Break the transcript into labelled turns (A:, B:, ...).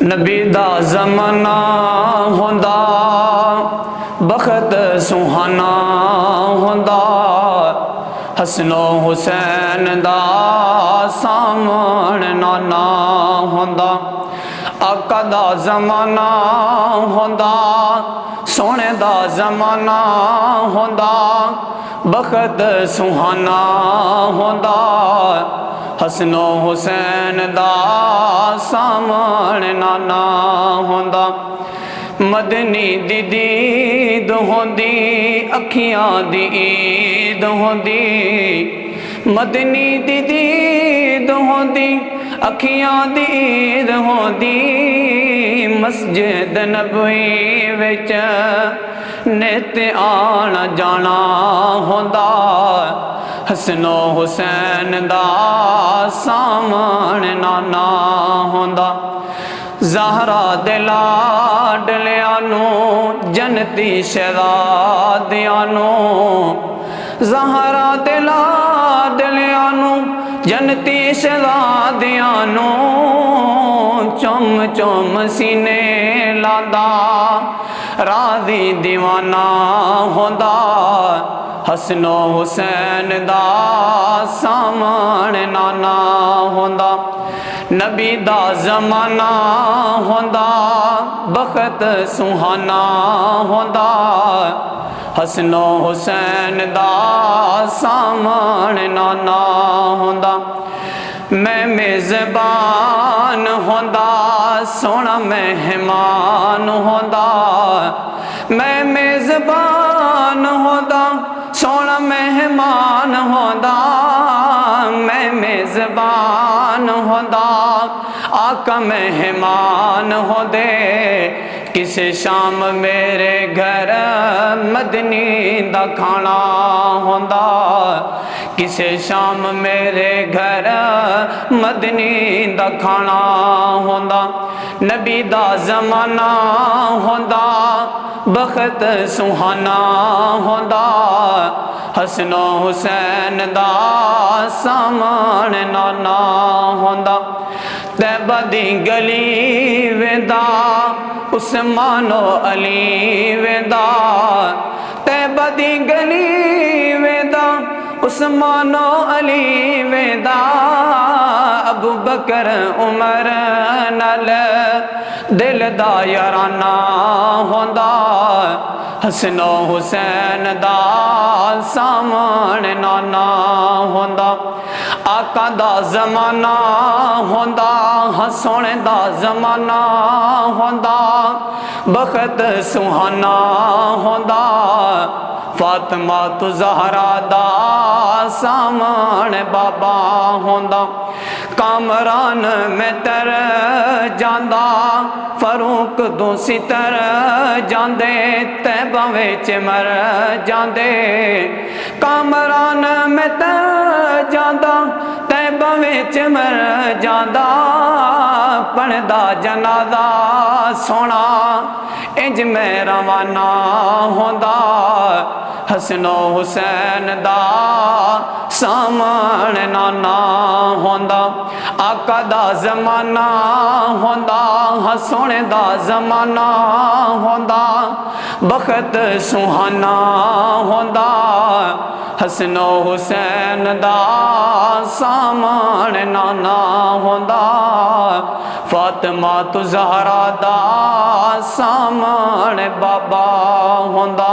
A: नबी दा ज़माना होंदा बख़त सुहाना होंदा, हसनो हुसैन दा सामण नाना होंदा। आका दा ज़माना होंदा सोने दा ज़माना होंदा, बख़त सुहाना होंदा, हसनो हुसैन दा सामण नाना होंदा। मदनी दी दीद होंदी अखियां दी ईद होंदी, मदनी दी दीद होंदी अखियां दी ईद होंदी, मस्जिद नबवी विच नित आना जाना होंदा, हसनो हुसैन दा सामण नाना होंदा। ज़हरा दे लाडलियां नूं जन्नती शहज़ादियां नूं, ज़हरा दे लाडलियां नूं जन्नती शहज़ादियां नूं, चुम चुम सीने लांदा राज़ी दीवाना होंदा, हसनो हुसैन दा सामण नाना होंदा। नबी दा ज़माना होंदा बख़त सुहाना होंदा, हसनो हुसैन दा सामण नाना होंदा। मैं मेज़बान होंदा सोना मेहमान होंदा, मैं मेज़बान होंदा सोना मेहमान होंदा, मैं मेज़बान होंदा आका मेहमान होंदे, किसे शाम मेरे घर मदनी दा खाना होंदा, किसे शाम मेरे घर मदनी दा खाना होंदा। नबी दा ज़माना होंदा बख़त सुहाना होंदा, हसनो हुसैन दा सामण नाना होंदा। तैबा दी गली वेंदा उस्मानो अली वेंदा, तैबा दी गली वेंदा उस्मानो अली वेंदा, अबू बकर उमर नाल दिल दा याराना होंदा, हसनो हुसैन दा सामण नाना होंदा। आका दा ज़माना होंदा हसोने दा ज़माना होंदा, बख़त सुहाना होंदा, फातिमा तो ज़हरा दा सामण बाबा होंदा। कामरान में तर जांदा फरूक दो सितर जांदे, तैबा विच मर जांदे, कामरान में तर जांदा तैबा विच मर जांदा, पढ़दा जनाजा सोना इंज मैं रवाना होंदा, हसनो हुसैन दा सामण नाना होंदा। आका दा ज़माना होंदा हसोने दा ज़माना होंदा, बख़त सुहाना होंदा, हसनो हुसैन दा सामण नाना होंदा, फातिमा तो ज़हरा दा सामण बाबा होंदा।